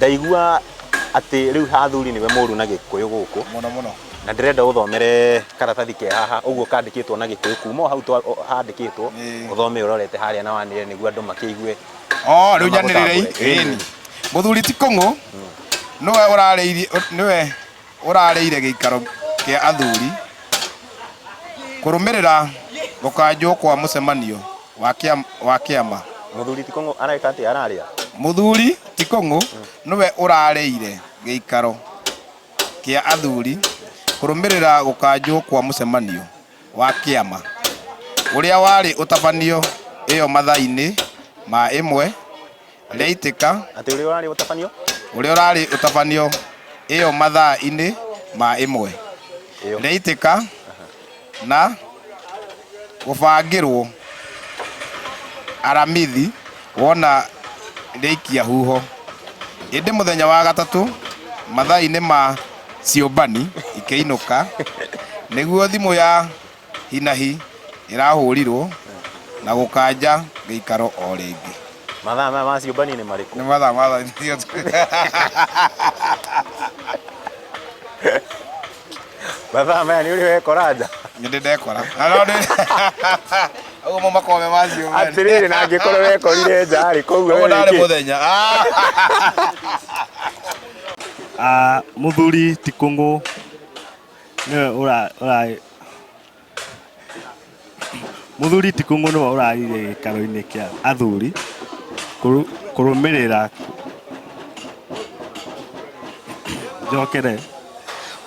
Ndaigua ati riu hathuri niwe muru na Gikuyu guku muno na ndirenda uthomere karatathi ke haha uguo kandikitwo na Gikuyu kuma hau handikitwo uthome urorete haria na wanire niguo andu makiigue riu nyanirire ini muthuri ti Kung'u niwe urareire giikaro kia athuri kurumirira gukanjwo kwa mucemanio wa kiama. Muthuri ti Kung'u araika ati araria muthuri ti Kung'u niwe urareire giikaro kia athuri kurumirira gukanjwo kwa mucemanio wa kiama uria wari utabanio iyo mathaa-ini ma imwe riaitika ati uria wari utabanio iyo mathaa-ini ma imwe riaitika na gubangirwo aramithi wona riaikia huho indi muthenya wa gatatu mathaa-ini ma ciũmbani ikĩinũka nĩguo thimũ ya hinahi ĩrahurirwo na gũkanja gĩikaro o rĩngĩ. Mathaa ma ciũmbani nĩ marĩkũ? Nĩ mathaa mathaa maya nĩ ũrĩ wekora nja? Nĩ ndekora ũguo makome ma ciũmbani. Atĩrĩrĩ na angĩkorwo wekorire nja rĩ koguo ũguo ndarĩ mũthenya. Muthuri ti Kung'u niwe urarire gikaro-ini kia athuri kurumirira njokere.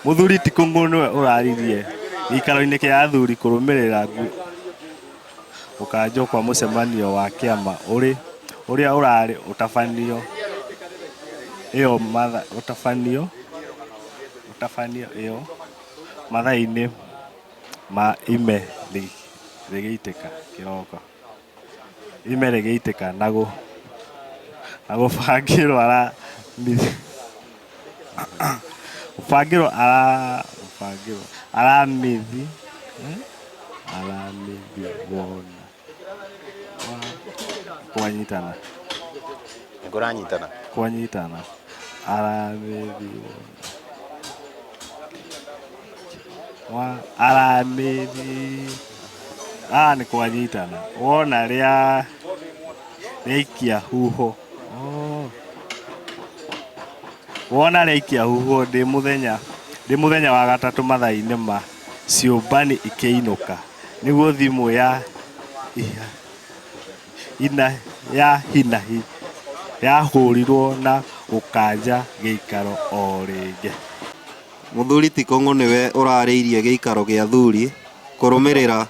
Muthuri ti Kung'u niwe uraririe gikaro-ini kia athuri kurumirira gukanjwo kwa mucemanio wa kiama uria urari utabanio iyo iyo mathaa-ini ma ime rigiitika kiroko ime rigiitika na gubangirwo aramithi wona kwanyitana aramithi ni kwanyitana wona riaikia huho ndi muthenya wa gatatu mathaa-ini ma ciũmbani ikĩinũka nĩguo thimũ ya hinahi yahurirwo na gũkanja gĩikaro o rĩngĩ. Muthuri ti Kung'u niwe urariirie giikaro gia athuri kurumirira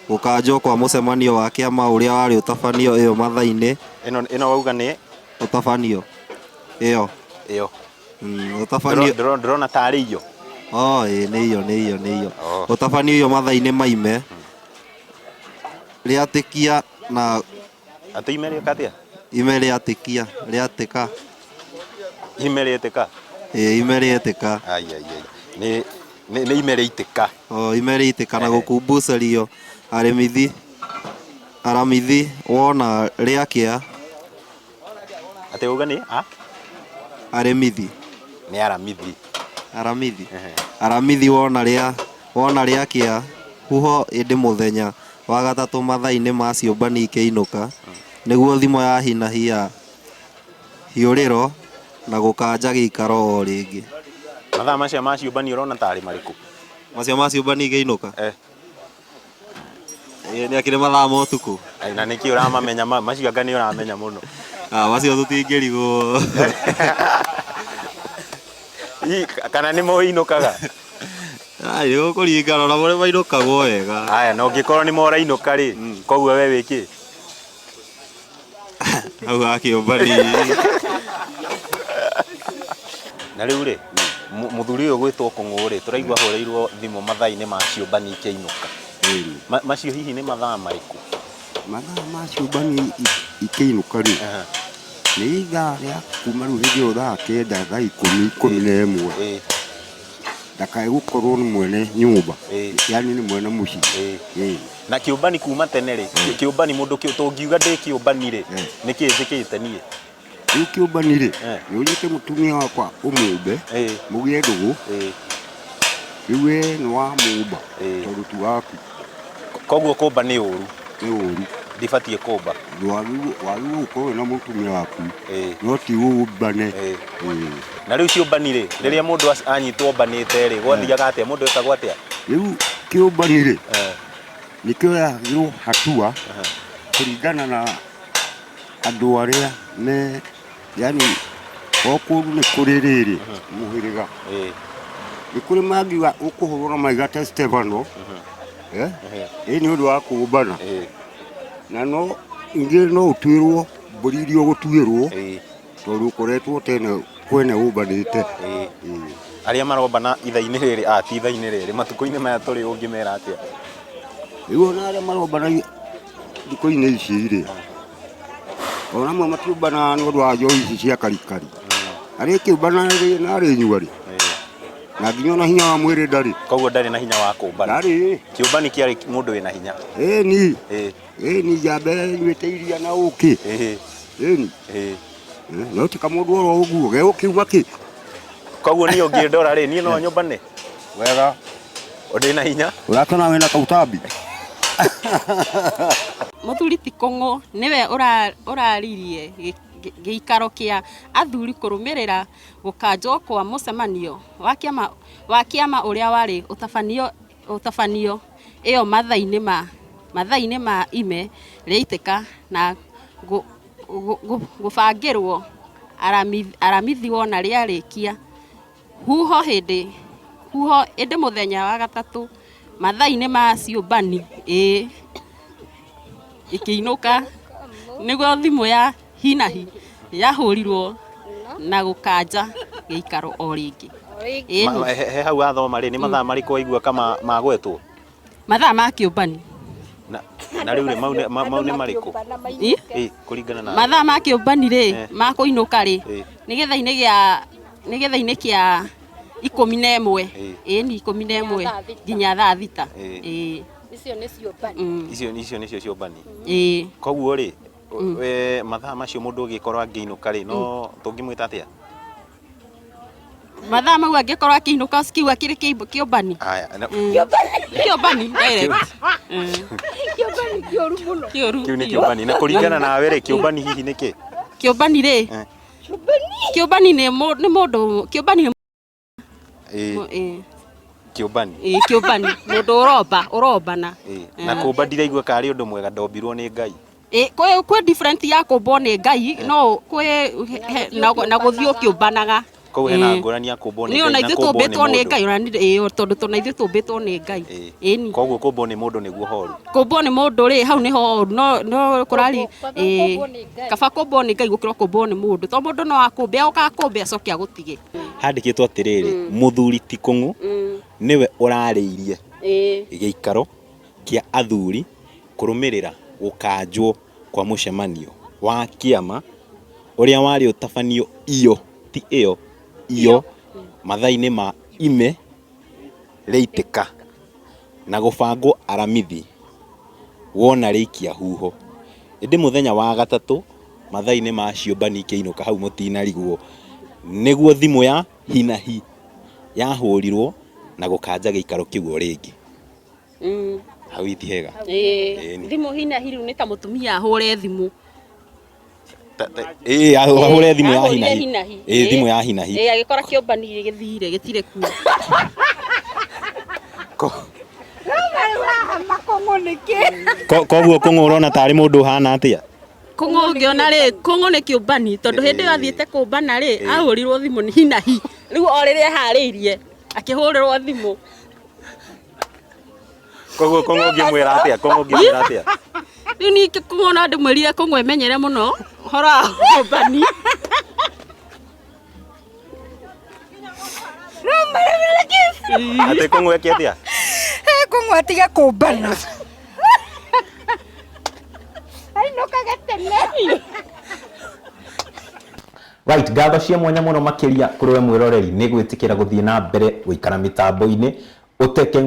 gukanjwo kwa mucemanio wa kiama uria wari utabanio iyo mathaa-ini ino wauga ni utabanio iyo utabanio ndrona tari iyo ni iyo utabanio iyo mathaa-ini maime riatikia na ati ime katia ime riatikia riatika ime riatika ime riatika ni ime riatika ime riatika na gukumbucerio aramithi wona riakia ati uga ni aramithi ni aramithi wona riakia huho indi muthenya wa gatatu mathaa-ini ma ciũmbani ikĩinũka nĩguo thimo ya hinahi ya hiũrĩro na gũkanja gĩikaro o rĩngĩ. Mathaa macio ma ciũmbani ũrona tarĩ marĩkũ? Macio ma ciũmbani ikĩinũka nĩ akĩrĩ mathaa ma ũtukũ. Na nĩkĩ ũramamenya macio anga nĩ ũramenya mũno? Macio tũtingĩrigwo. Kana nĩ moinũkaga? Nĩ gũkũringana na marĩa mainũkagwo wega. Aya na ũngĩkorwo nĩ morainũka rĩ koguo we wĩkĩ? Hau ha kĩũmbani. Na rĩu rĩ muthuri ũyũ gwĩtwo Kung'u rĩ tũraigua hũrĩirwo thimũ mathaa-ini ma ciũmbani ikĩinũka. Macio hihi nĩ mathaa marĩkũ? Mathaa ma ciũmbani ikĩinũka rĩ nĩ ithaa rĩa kuma rĩu hĩndĩ ĩyo thaa kenda thaa ikũmi na ĩmwe ndakae gũkorwo nĩ mwene nyũmba yani nĩ mwene mũciĩ. Na kĩũmbani kuma tene rĩ kĩũmbani mũndũ tũngiuga ndĩ kĩũmbani rĩ nĩkĩ njĩkĩte niĩ riu kiumbani ri ni unyite mutumia wakwa umumbe mugie ndugu riu we ni wa mumba tondu tu waku koguo kumba ni uru ndibatie kumba waru ukorwo na mutumia waku no ti umbane na riu ciumbani ri riria mundu anyitwo mbanite ri gwathiaga atia mundu etagwo atia riu kiumbani ri nikioyagirwo hatua kuringana na andu aria me yani okuru ni kuri riri muhiriga ni kuri magiga ukuhurwo na maiga ta Stefano ni undu wa kumbana na no ingi no utwirwo mburi iria gutuirwo tondu ukoretwo tene kwene umbanite aria marombana ithaini riri ti ithaini riri matuko-ini maya turi ungimera atia riu na aria marombana thiko-ini ici ri ona mo matiumbana nĩ ũndũ wa njohi ici cia karikari arĩ kĩumbana rĩ na arĩ nyua rĩ na nginya ona hinya wa mwĩrĩ ndarĩ koguo ndarĩ na hinya wa kũmbana ndarĩ kĩũmbani kĩarĩ mũndũ wĩna hinya ni njamba nyuĩte iria na ũkĩ no ti kamũndũ oro ũguo ge ũkiuma kĩ koguo niĩ ũngĩndora rĩ niĩ no nyũmbane wega ũndĩ na hinya ũrakana wĩna kautambi Muthuri ti Kung'u niwe uraririe giikaro kia athuri kurumirira gukanjwo kwa mucemanio wa kiama uria wari utafanio iyo mathaini ma ime riitika na gubangirwo aramithi wona riarikia huho hindi muthenya wa gatatu mathaini ma ciumbani ikiinuka niguo thimu ya hinahi yahurirwo na gukanja giikaro o ringi he hau athoma ri ni mathaa mariku waigua kama magwetwo mathaa ma kiumbani na riu ri mau ni mariku kuringana na mathaa ma kiumbani ri ma kuinuka ri nigetha-ini kia 11 ni 11 nginya thaa thita icio ni ciumbani icio nicio ciumbani koguo ri mathaa macio mundu ugikorwo angiinuka ri no tungimwita atia mathaa mau angikorwo akiinuka cikiuga kiri kiumbani kiumbani direct kioru muno kiu ni kiumbani na kuringana nawe ri kiumbani hihi niki kiumbani ri kiumbani ni mundu kiumbani kiumbani kiumbani mundu urombana na kumba ndiraigua kari undu mwega ndombirwo ni Ngai kwi different ya kumbwo ni Ngai no kwi na guthio kiumbanaga koguo hena ngurani ya kumbwo ni Ngai na kumbwo ni Ngai tondu tona ithu tumbitwo ni Ngai ni koguo kumbwo ni mundu niguo horu kumbwo ni mundu ri hau ni horu no kurari kaba kumbwo ni Ngai gukira kumbwo ni mundu to mundu no akumbe ukakumbe acoke agutige handikitwo atiriri muthuri ti Kung'u niwe urariirie giikaro kia athuri kurumirira gukanjwo kwa mucemanio wa kiama uria wari utafanio ti iyo mathaini ma ime riitika na gubangwo aramithi wona riikia huho indi muthenya wa gatatu mathaini ma ciumbani kiinuka hau mutinarigwo niguo thimu ya hinahi yahurirwo na gukanja giikaro kiu o ringi hau itihega thimu hinahi riu ni ta mutumia ahure thimu ahure thimu ya hinahi thimu ya hinahi agikora kiumbani githire gitire ku koguo Kung'u urona tari mundu hana atia Kung'u ngiona ri Kung'u ni kiumbani tondu hindi yo athiete kumbana ri ahurirwo thimu ni hinahi riu o riria hariirie akihurirwo thimu koguo Kung'u ngimwira atia riu ni Kung'u na ndimwirire Kung'u emenyere muno hora kumbani ati Kung'u eke atia Kung'u atige kumbana ainuka gatene right ngatho cia mwanya muno makiria kuri we mwiroreri ni gwitikira guthie na mbere guikara mitambo-ini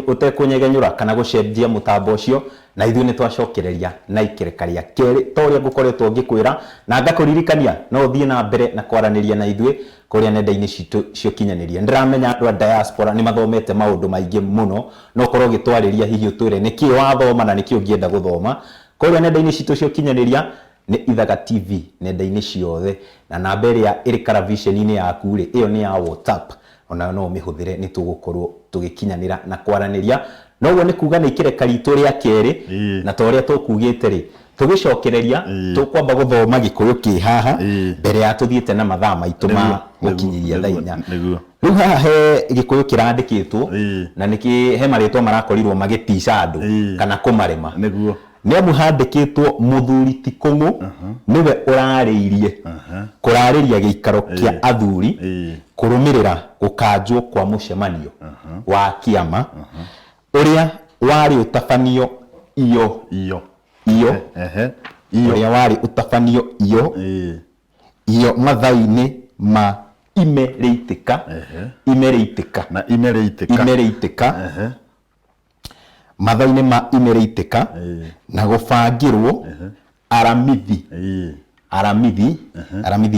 utekunyegenyura kana gucenjia mutambo ucio na ithuĩ nĩ twacokereria na ikereka rĩa kerĩ toria ngukoretwo ngikwira na ngakuririkania no ũthiĩ na mbere na kwaranĩria na ithuĩ kuria nenda-inĩ citũ cio kinyanĩria. Ndiramenya andũ a diaspora nĩ mathomete maũndũ maingĩ mũno no korwo gĩtwarĩria hihi ũtwĩre nĩkĩ wathoma na nĩkĩ ũngĩenda gũthoma kuria nenda-inĩ citũ cio kinyanĩria nĩ Ithaga TV nenda-inĩ ciothe na namba ĩrĩa ĩrĩ karaviceni-inĩ yaku rĩ ĩyo nĩ ya WhatsApp ona no mĩhũthĩre nĩ tũgũkorwo tũgĩkinyanĩra na kwaranĩria noguo nĩ kuga nĩ ikereka ritũ rĩa kerĩ na ta ũrĩa tũkugĩte rĩ tũgĩcokereria tũkwamba gũthoma gĩkũyũ kĩ haha mbere ya tũthiĩte na mathaa maitũ ma gũkinyĩria thaa 4 rĩu haha he gĩkũyũ kĩrandĩkĩtwo na nĩkĩ he marĩtwa marakorirwo magĩtica andũ kana kũmarema nĩ amu handĩkĩtwo Mũthuri ti Kũng'ũ nĩwe ũrarĩirie kũrarĩria gĩikaro kĩa athuri kũrũmĩrĩra gũkanjwo kwa mũcemanio wa kĩama ũrĩa warĩ ũtabanio iyo ũrĩa warĩ ũtabanio iyo mathaa-inĩ ma imereitĩka mathaa-inĩ ma imereitĩka na gũbangĩrwo aramithi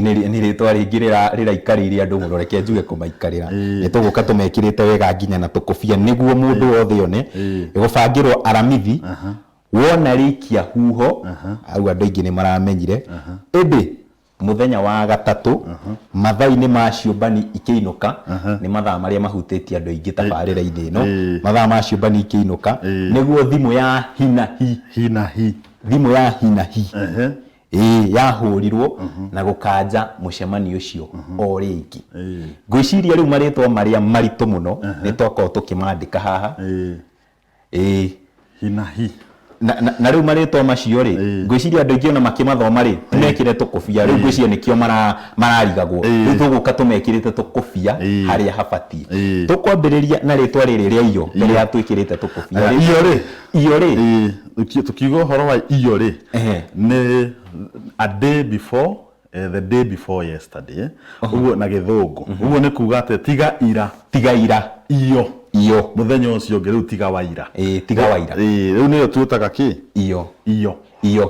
nĩ rĩtwa rĩngĩ rĩraikarĩire andũ mũno reke njuge kũmaikarĩra nĩ tũgũka tũmekĩrĩte wega nginya na tũkũbia nĩguo mũndũ wothe one gũbangĩrwo aramithi wona rĩkia huho au andũ aingĩ nĩ maramenyire ĩndĩ muthenya wa gatatũ mathaa-inĩ ma ciũmbani ikĩinũka nĩ mathaa marĩa mahutĩtie andũ aingĩ tabarĩra-inĩ ĩno mathaa ma ciũmbani ikĩinũka nĩguo thimũ ya hinahi yahũrirwo na gũkanja mũcemanio ũcio o rĩngĩ ngwĩciria rĩu marĩtwa marĩa maritũ mũno nĩ twakorwo tũkĩmandĩka haha na rĩu marĩtwa macio rĩ ngwĩciria andũ aingĩ ona makĩmathoma rĩ mekĩre tũkũbia rĩu ngwĩciria nĩkĩo mararigagwo rĩu tũgũka tũmekĩrĩte tũkũbia harĩa habatiĩ tũkwambĩrĩria na rĩtwa rĩrĩ rĩa iyo mbere ya twĩkĩrĩte tũkũbia iyo rĩ tukiuga ũhoro wa iyo rĩ nĩ a day before the day before yesterday uguo na gĩthũngũ uguo nĩ kuga atĩ tiga ira iyo muthenya ũcio ũngĩ rĩu tiga waira rĩu nĩyo twĩtaga kĩ iyo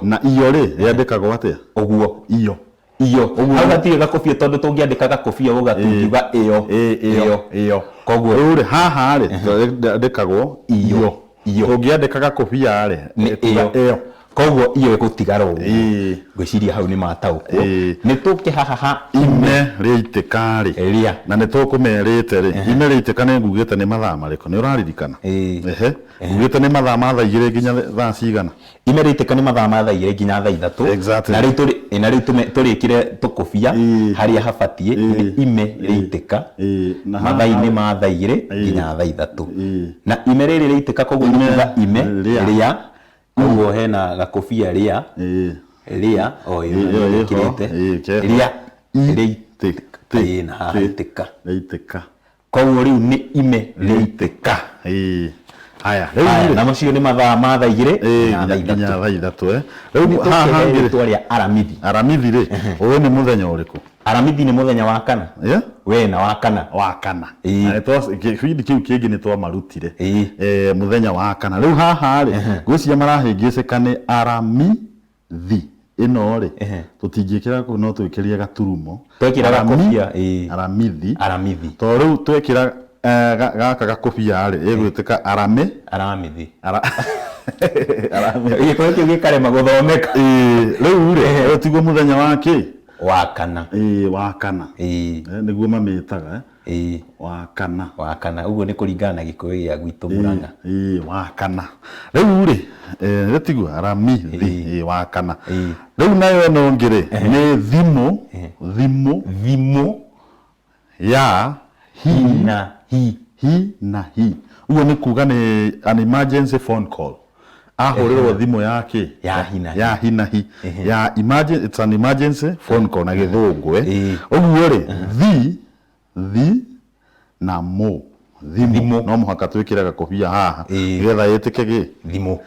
na iyo rĩ yandĩkagwo atĩa ũguo iyo hau hatirĩ gakobia tondũ tũngĩandĩka gakobia gũgatungiuga ĩyo koguo rĩu rĩ haha rĩ yandĩkagwo iyo tũngĩandĩka gakobia rĩ ĩyo koguo iyo ĩgũtigara ũguo ngwĩciria hau nĩ mataũkwo nĩ tũkĩhaha ime rĩitĩka rĩ na nĩ tũkũmerĩte rĩ ime rĩitĩka nĩ ngugĩte nĩ mathaa marĩkũ nĩ ũraririkana ngugĩte nĩ mathaa ma thaa 2 nginya thaa cigana ime rĩitĩka nĩ mathaa ma thaa 2 nginya thaa 3 na rĩu tũrĩkĩre tũkũbia harĩa habatiĩ ime rĩitĩka mathaa-inĩ ma thaa 2 nginya thaa 3 na ime rĩrĩ rĩitĩka koguo nĩ kuga ime rĩa uguo hena gakobia ria o ĩyo kirete ria rĩitĩka koguo rĩu nĩ ime rĩitĩka haya na macio nĩ mathaa ma thaa 2 na thaa 3 rĩu haha rĩtwa rĩa aramithi rĩ ũyũ nĩ mũthenya ũrĩkũ aramithi nĩ mũthenya wa kana we na wa kana na kĩbindi kĩu kĩngĩ nĩ twamarutire mũthenya wa kana rĩu haha rĩ ngwĩciria marahĩngĩcĩka nĩ aramithi ĩno rĩ tũtingĩkĩra kũ no twĩkĩrie gaturumo twekĩra gakobia aramithi to rĩu twekĩra gaka gakobia rĩ ĩgwĩtĩka aramithi gĩkũyũ kĩu gĩkarema gũthomeka rĩu rĩ tiguo mũthenya wa kĩ wa kana nĩguo mamĩtaga wa kana uguo nĩ kũringana na gĩkũyũ gĩa gwitũ Mũrang'a wa kana rĩu rĩ rĩtigua aramithi wa kana rĩu nayo ĩno ngĩ rĩ nĩ thimũ ya hi uguo nĩ kuga nĩ an emergency phone call ahũrĩrwo thimũ yake ya hinahi ya emergency, it's an emergency phone call na gĩthũngũ ũguo rĩ thi na mo thimũ no mũhaka twĩkĩre gakobia haha nĩgetha yĩtĩke gĩ thimũ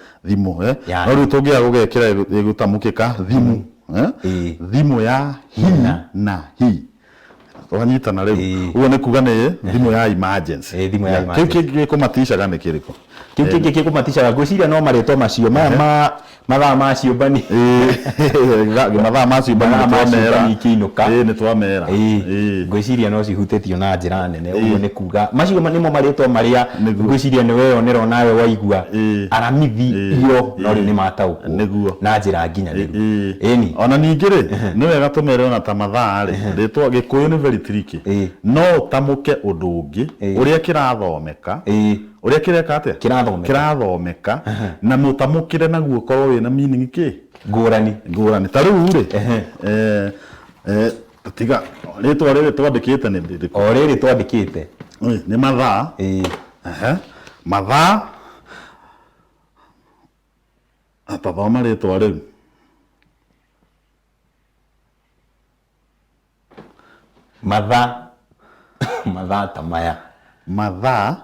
no rĩu tũngĩaga gũgekĩra ĩgũtamũkĩka thimũ ya hi wanyitana riu uguo ni kuga ni thimu ya emergency thimu ya emergency kiki kumatishaga ni kiriko kiu kiki kumatishaga ngwiciria no maretwo macio maya mathaa ma ciũmbani mathaa ma ciũmbani ikiinũka nĩ twamera ngwiciria no cihutĩtio na njĩra nene ũguo nĩ kuga macio nĩmo marĩtwa marĩa ngwiciria nĩ weyonera nawe waigua aramithi iyo no rĩu nĩ mataũkwo na njĩra nginyanĩru ĩni ona ningĩ rĩ nĩ wega tũmere ona ta mathaa rĩ rĩtwa gĩkũyũ nĩ very tricky no ũtamũke ũndũ ũngĩ ũrĩa kĩrathomeka ũrĩa kireka atia kirathomeka na mutamukire naguo korwo wina meaning ki ngurani ta riu ri tiga ritwa riri twandikite ni ndiriko o riri twandikite ni mathaa mathaa atathoma ritwa riu mathaa tamaya mathaa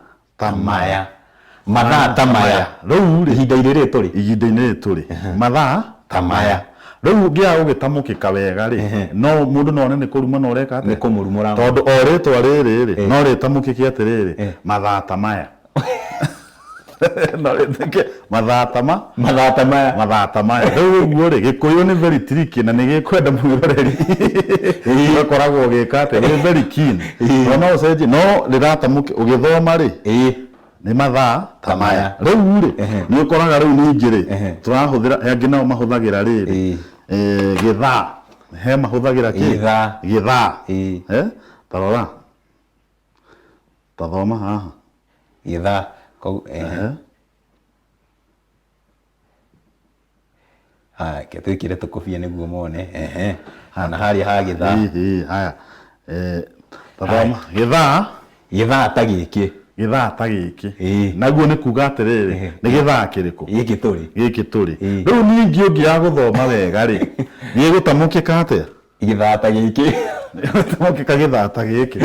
tamaya riu ri ihinda-inĩ rĩtũ rĩ mathaa tamaya riu ngia ugitamukika wega ri no mundu no ne kuruma no reka ni kumurumura tondu o ritwa riri ri no ritamukike atiriri mathaa tamaya no rithike mathaa tamaya riu uguo ri gikuyu ni very tricky na ni gikwenda mwiroreri ikoragwo gikate ni very keen no ucenji no riratamuke ugithoma ri ni mathaa tamaya riu ri ni ukoraga riu ningi ri turahuthira yangi nao mahuthagira riri githaa he mahuthagira ki githaa tarora tathoma haha githaa ke twikire tukubia niguo mone hana haria ha githaa haya tathoma githaa ta giki naguo ni kuga atiriri ni githaa kiriko giki turi riu ningi ungia guthoma wega ri gigutamukika atia githaa ta giki tamukika githaa ta giki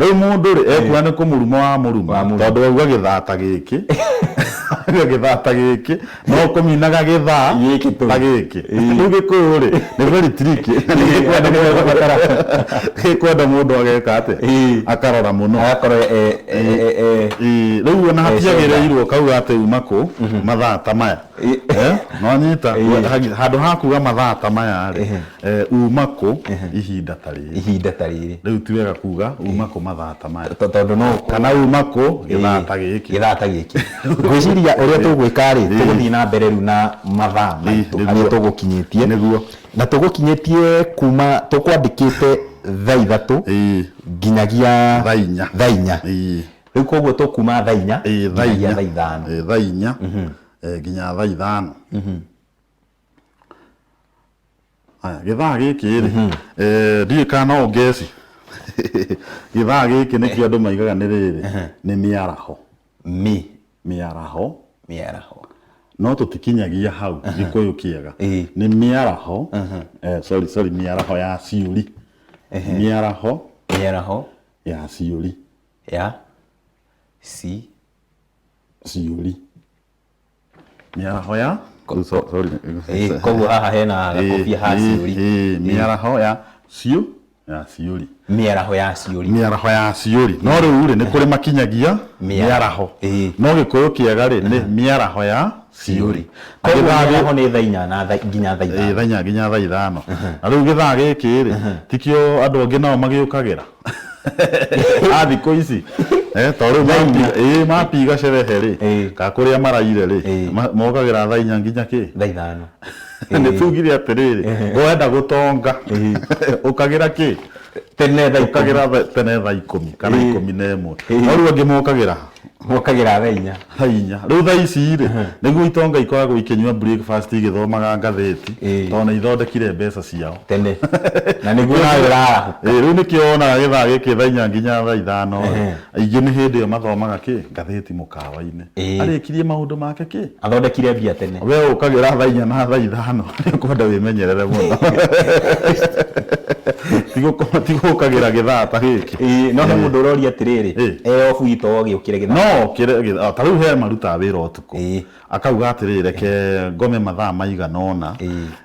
riu mundu ri ekuga ni kumuruma wa muruma tondu auga githaa ta giki no kuminaga githaa ta giki riu gikuyu ri ni very tricky kwenda mundu ageka atia akarora muno riu ona hatiagĩrĩirwo kauga atĩ uma kũ mathaa ta maya no nyita handũ hakuga mathaa ta maya rĩ uma kũ ihinda ta rĩrĩ rĩu ti wega kuga uma kũ mathaa ta maya tondũ no kana uma kũ gĩthaa ta gĩkĩ ngwĩciria ũrĩa tũgwĩka rĩ tũgũthiĩ na mbere rĩu na mathaa maitũ harĩa tũgũkinyĩtie na tũgũkinyĩtie kuma tũkwandĩkĩte thaa ithatũ nginyagia thaa inya riu koguo tukuma thaa inya nginya thaa ithano nginya thaa ithano aya githaa giki ri ndiĩ kana no ngeci githaa giki nĩkĩo andũ maigaga nĩ rĩrĩ nĩ mĩaraho no tũtikinyagia hau gĩkũyũ kĩega nĩ mĩaraho sorry mĩaraho ya ciũri mĩaraho ya ciũri ciũri mĩaraho ya koguo haha hena gakobia ha ciũri mĩaraho ya ciũri mĩaraho ya ciũri no rĩu rĩ nĩ kũrĩ makinyagia mĩaraho no gĩkũyũ kĩega rĩ nĩ mĩaraho ya ciũri koguo nĩ thaa inya nginya thaa ithano thaa inya nginya thaa ithano na rĩu gĩthaa gĩkĩ rĩ tikĩo andũ angĩ nao magĩũkagĩra thikũ ici tondũ mapiga sherehe rĩ ka kũrĩa maraire rĩ mokagĩra thaa inya nginya kĩ thaa ithano nĩ tugire atĩrĩrĩ wenda gũtonga ũkagĩra kĩ tene thaa 10 kana 11 no rĩu angĩ mokagĩra thaa inya rĩu thaa ici rĩ nĩguo itonga ikoragwo ikĩnyua breakfast igĩthomaga ngathĩti tondũ nĩ ithondekire mbeca ciao tene na nĩguo nawe ũrara rĩu nĩkĩo wonaga gĩthaa gĩkĩ thaa inya nginya thaa ithano aingĩ nĩ hĩndĩ ĩyo mathomaga kĩ ngathĩti mũkawa-inĩ arĩkirie maũndũ make kĩ athondekire mbia tene we ũkagĩra thaa inya na thaa ithano nĩ ũkwenda wĩmenyerere mũno matigũkagira gĩthaa ta gĩkĩ. No he mũndũ ũroria atĩrĩrĩ off ito gĩũkire gĩthaa. No kĩre ta rĩu he maruta wĩra ũtukũ akauga atĩrĩrĩ reke ngome mathaa maigana ũna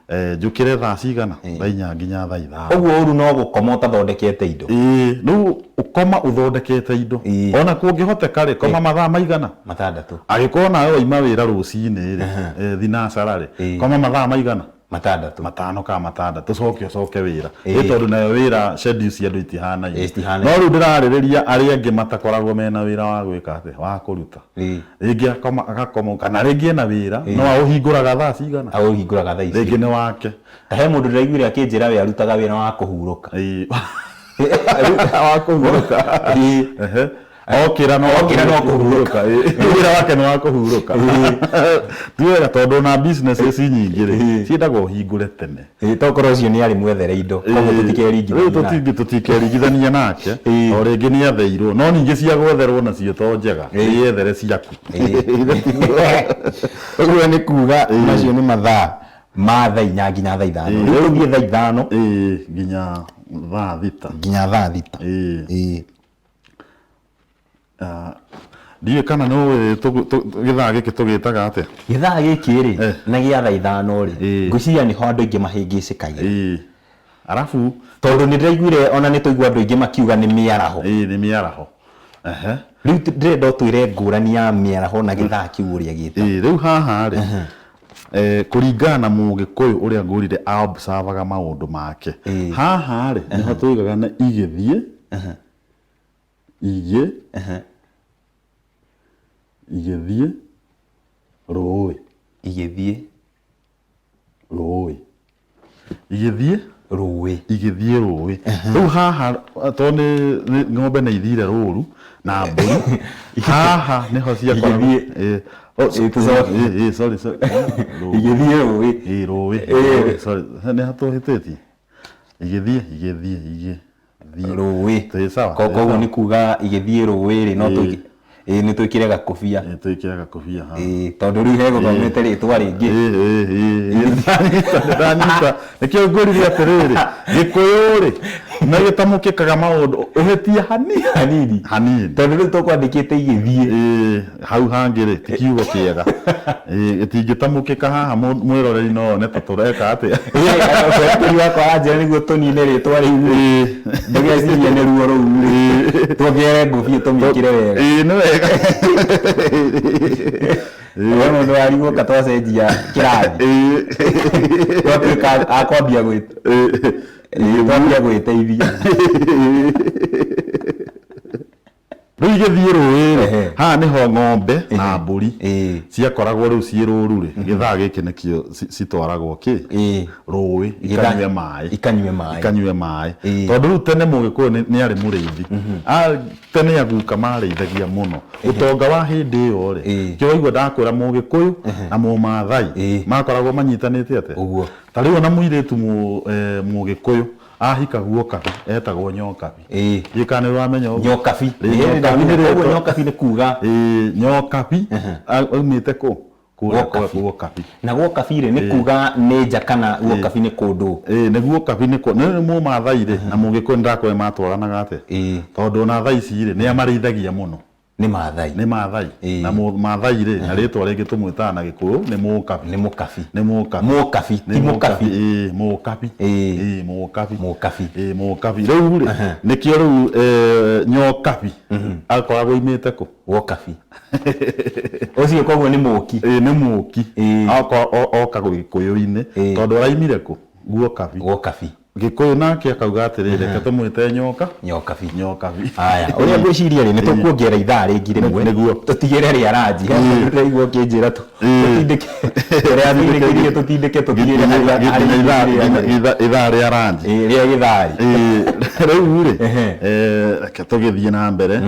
njũkĩre thaa cigana thaa 4 nginya thaa 5. Ũguo ũru no gũkoma ũtathondekete indo. Rĩu ũkoma ũthondekete indo ona kũngĩhoteka rĩ koma mathaa maigana 6. Agĩkorwo nawe waima wĩra rũcinĩ rĩ thinacara rĩ koma mathaa maigana 6. 5 ka 6 coke wĩra tondũ nayo wĩra schedule cia andũ itihanaine. No rĩu ndĩrarĩrĩria arĩa angĩ matakoragwo mena wĩra wa gwĩka atĩ wa kũruta rĩngĩ agakoma kana rĩngĩ ena wĩra no aũhingũraga thaa cigana aũhingũraga thaa ici rĩngĩ nĩ wake. Ta he mũndũ ndĩraiguire akĩnjĩra we arutaga wĩra wa kũhurũka wa kũhurũka okĩra no kũhurũka wĩra wake nĩ wa kũhurũka. Tuwega tondũ na business ici nyingĩ rĩ ciendagwo ũhingũre tene tokorwo ũcio nĩ arĩ mwethere indo koguo tũtingĩringithania nake o rĩngĩ nĩ atheirwo no ningĩ cia gwetherwo nacio to njega yethere ciaku. Ũguo nĩ kuga macio nĩ mathaa ma thaa 4 nginya thaa 5. Rĩu tũthiĩ thaa 5 nginya thaa 6 nginya thaa 6. Ndiye kana no gĩthaa gĩkĩ tũgĩtaga atĩa gĩthaa gĩkĩ rĩ na gĩa thaa 5 rĩ ngwĩciria nĩ ho andũ aingĩ mahĩngĩcĩkagia. Arabu tondũ nĩ ndĩraiguire ona nĩ tũigua andũ aingĩ makiuga nĩ mĩaraho. Nĩ mĩaraho. Rĩu ndĩrenda ũtwĩre ngũrani ya mĩaraho na gĩthaa kĩu ũrĩa gĩtagwo. Rĩu haha rĩ kũringana na Mũgĩkũyũ ũrĩa ngũrire observaga maũndũ make haha rĩ nĩho tũigaga na igĩthiĩ igĩthiĩ rũĩ igĩthiĩ rũĩ. Rĩu haha to nĩ ng'ombe nĩ ithire rũru na mbũri haha nĩho ciakoragwo igĩthiĩ rũĩ sorry nĩ hatũhĩtĩtie igĩthiĩ rũĩ koguo nĩ kuga igĩthiĩ rũĩ rĩ no nĩ twĩkĩre gakobia tondũ rĩu he gũthomete rĩtwa rĩngĩ nĩkĩo ngũrire atĩrĩrĩ Gĩkũyũ rĩ na gĩtamũkĩkaga maũndũ ũhĩtia hanini tondũ rĩu tũkwandĩkĩte igĩthiĩ hau hangĩ rĩ ti kiugo kĩega gĩtingĩtamũkĩka haha mwĩroreri no one ta tũreka atĩa ũrĩa wakwa anjĩra nĩguo tũnine rĩtwa rĩu ndũgecirie nĩ ruo rũu tuongerere ngũbia tũmĩkĩre wega. Nĩ wega we mũndũ warigwo ka twacenjia kĩrathi twatuĩka akwambia gwĩteithia. Rĩu igĩthiĩ rũĩ haha nĩho ng'ombe na mbũri ciakoragwo rĩu ciĩ rũru rĩ gĩthaa gĩkĩ nĩkĩo citwaragwo rũĩ ikanyue maĩ tondũ rĩu tene Mũgĩkũyũ nĩ arĩ mũrĩithi tene aguka marĩithagia mũno ũtonga wa hĩndĩ ĩyo rĩ kĩo waigua ndakwĩra Mũgĩkũyũ na Mũmaathai makoragwo manyitanĩte atĩa. Ta rĩu ona mũirĩtu Mũgĩkũyũ ahika guokabi etagwo nyokabi gĩkana wamenya nyokabi nĩ kuga nyokabi aumĩte kũ guokabi na guokabi rĩ nĩ kuga nĩ nja kana guokabi nĩ kũndũ nĩ guokabi nĩ Mũmaathai rĩ na Mũgĩkũyũ ndakwĩra matwaranaga atĩa tondũ na thaa ici rĩ nĩ amarĩithagia mũno nĩ Maathai na Maathai rĩ na rĩtwa rĩngĩ tũmwĩtaga na Gĩkũyũ nĩ mũkabi rĩu rĩ nĩkĩo rĩu nyokabi akoragwo imĩte kũ guokabi ũcio koguo nĩ mũki oka Gĩkũyũ-inĩ tondũ araimire kũ guokabi Gĩkũyũ nake akauga atĩrĩrĩ reke tũmwĩte nyokabi. Haya ũrĩa ngwĩciria rĩ nĩ tũkuongerera ithaa rĩngĩ rĩmwe nĩguo tũtigĩre rĩa ranji ndĩraigua kĩnjĩra tũtindĩke tũtigĩre ithaa rĩa ranji rĩa gĩtharĩ. Rĩu rĩ reke tũgĩthiĩ na mbere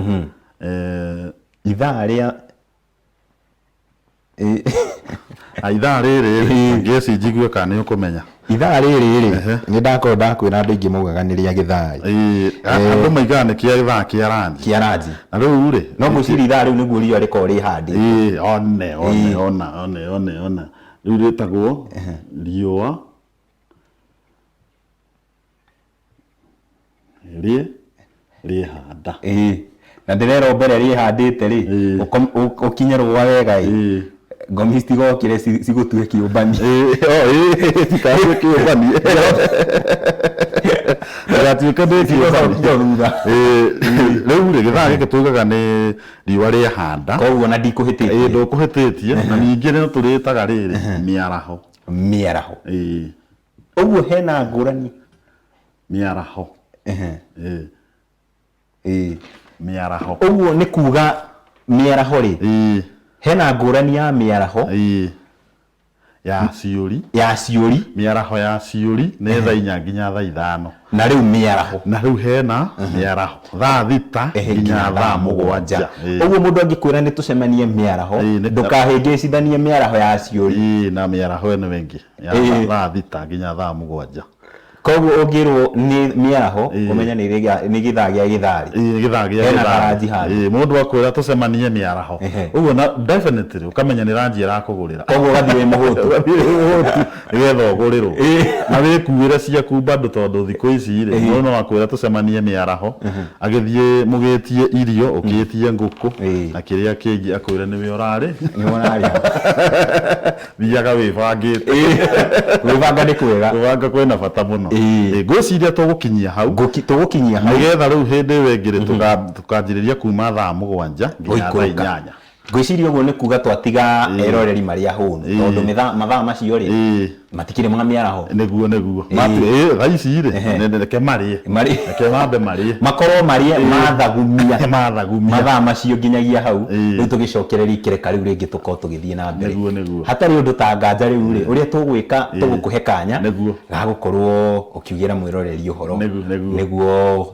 ithaa rĩa ithaa rĩrĩ ngeci njigue kana nĩ ũkũmenya ithaa rĩrĩ rĩ nĩ ndakorwo ndakwĩra andũ aingĩ maugaga nĩ rĩa gĩtharĩ andũ maigaga nĩ kĩa gĩthaa kĩa ranji na rĩu rĩ no ngwĩciria ithaa rĩu nĩguo riũa rĩkoragwo rĩhandĩtwo ona rĩu rĩtagwo riũa rĩhanda na ndĩrero mbere rĩhandĩte rĩ ũkinye rũa wega ngomi citigokire cigũtue kĩũmbani cikarĩ kĩũmbani gatuĩka ndĩ kĩũmbani rĩu rĩ gĩthaa gĩkĩ tugaga nĩ riũa rĩhanda koguo na ndikũhĩtĩtie ndũkũhĩtĩtie na ningĩ nĩ tũrĩtaga rĩrĩ mĩaraho ũguo hena ngũrani mĩaraho mĩaraho ũguo nĩ kuga mĩaraho rĩ hena ngũrani ya mĩaraho ya ciũri mĩaraho ya ciũri nĩ thaa 4 nginya thaa 5 na rĩu mĩaraho na rĩu hena mĩaraho thaa 6 nginya thaa 7 ũguo mũndũ angĩkwĩra nĩ tũcemanie mĩaraho ndũkahĩngĩcithanie mĩaraho ya ciũri na mĩaraho ĩno ĩngĩ thaa 6 nginya thaa 7 koguo ũngĩrwo nĩ mĩaraho ũmenya nĩ gĩthaa gĩa gĩtharĩ gĩthaa gĩa gĩtharĩ mũndũ akwĩra tũcemanie mĩaraho ũguo na definitely ũkamenya nĩ ranji ĩrakũgũrĩra koguo ũgathiĩ wĩ mũhũtu nĩgetha ũgũrĩrwo na wĩkuĩre ciaku bado tondũ thikũ ici rĩ mũndũ no akwĩra tũcemanie mĩaraho agĩthiĩ mũgĩtie irio ũkĩtie ngũkũ na kĩrĩa kĩngĩ akwĩra nĩwe ũrarĩ thiaga wĩbangĩte wĩbanga nĩ kwega wĩbanga kwĩna bata mũno ngwĩciria tũgũkinyia hau nĩgetha rĩu hĩndĩ ĩyo ĩngĩ tũkanjĩrĩria kuma thaa 7 nginya thaa 8 ngwĩciria ũguo nĩ kuga twatiga eroreri marĩa hũnu tondũ mathaa macio rĩ matikĩrĩ ma mĩaraho nĩguo thaa ici rĩ reke mambe marĩe makorwo marĩe mathagumia mathaa macio nginyagia hau rĩu tũgĩcokereria ikereka rĩu rĩngĩ tũkorwo tũgĩthiĩ na mbere hatarĩ ũndũ ta nganja rĩu rĩ ũrĩa tũgwĩka tũgũkũhe kanya gagũkorwo ũkiugĩra mwĩroreri ũhoro nĩguo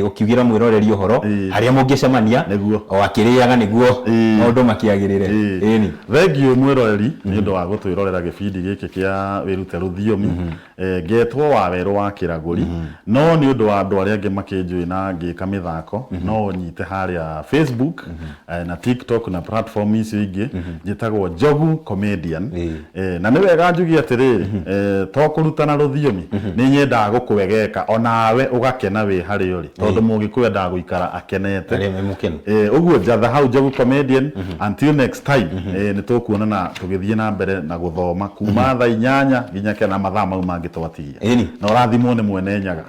ũkiugĩra mwĩroreri ũhoro harĩa mũngĩcemania o akĩrĩaga nĩguo maũndũ makĩagĩrĩre thengiũ mwĩroreri nĩ ũndũ wa gũtwĩrorera gĩbindi gĩkĩ kĩa wĩrute rũthiomi ngetwo Wawerũ wa Kĩragũri no nĩ ũndũ wa andũ arĩa angĩ makĩnjũĩ na ngĩka mĩthako no nyite harĩa Facebook na TikTok na platform icio ingĩ njĩtagwo Njogu Comedian na nĩ wega njugie atĩrĩrĩ to kũrutana rũthiomi nĩ nyendaga gũkwegeka onawe ũgakena wĩ harĩa tondũ mũgĩkũyũ endaga gũikara akenete ũguo njatha hau Njogu Comedian until next time nĩ tũkuonana tũgĩthiĩ na mbere na gũthoma kuma thaa 8 nginya kana mathaa mau mangĩ twatigia na ũrathimwo nĩ mwene nyaga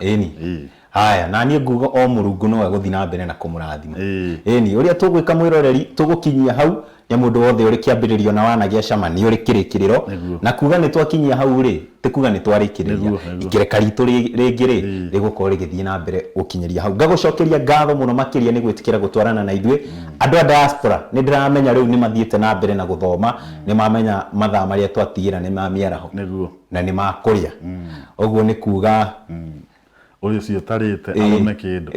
haya na niĩ nguga o Mũrungu no agũthiĩ na mbere na kũmũrathima ũrĩa tũgwĩka mwĩroreri tũgũkinyia hau ya mũndũ wothe ũrĩ kĩambĩrĩrio na wanagĩa cama nĩ ũrĩ kĩrĩkĩrĩro na kuga nĩ twakinyia hau rĩ ti kuga nĩ twarĩkĩrĩria ikereka ritũ rĩngĩ rĩ rĩgũkorwo rĩgĩthiĩ na mbere gũkinyĩria hau ngagũcokeria ngatho mũno makĩria nĩ gwĩtĩkĩra gũtwarana na ithuĩ andũ a diaspora nĩ ndĩramenya rĩu nĩ mathiĩte na mbere na gũthoma nĩ mamenya mathaa marĩa twatigĩra nĩ ma mĩaraho na nĩ ma kũrĩa ũguo nĩ kuga ũrĩa ũcio ũtarĩte arũme kĩndũ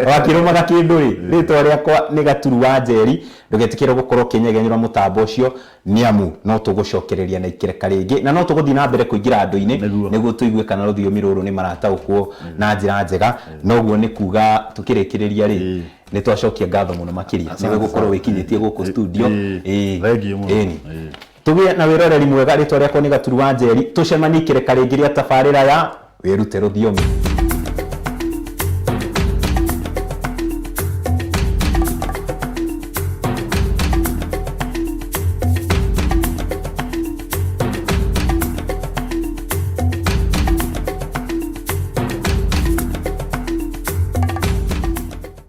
wakĩrũmaga kĩndũ rĩ rĩtwa rĩakwa nĩ Gaturu wa Njeri ndũgetĩkĩre gũkorwo kĩnyegenyũra mũtambo ũcio nĩ amu no tũgũcokereria na ikereka rĩngĩ na no tũgũthiĩ na mbere kũingĩra andũ-inĩ nĩguo tũigue kana rũthiomi rũrũ nĩ marataũkwo na njĩra njega noguo nĩ kuga tũkĩrĩkĩrĩria rĩ nĩ twacokia ngatho mũno makĩria nĩwe gũkorwo wĩkinyĩtie gũkũ studio tũgĩe na wĩroreri mwega rĩtwa rĩakwa nĩ Gaturu wa Njeri tũcemanie ikereka rĩngĩ rĩa tabarĩra ya wĩrute rũthiomi.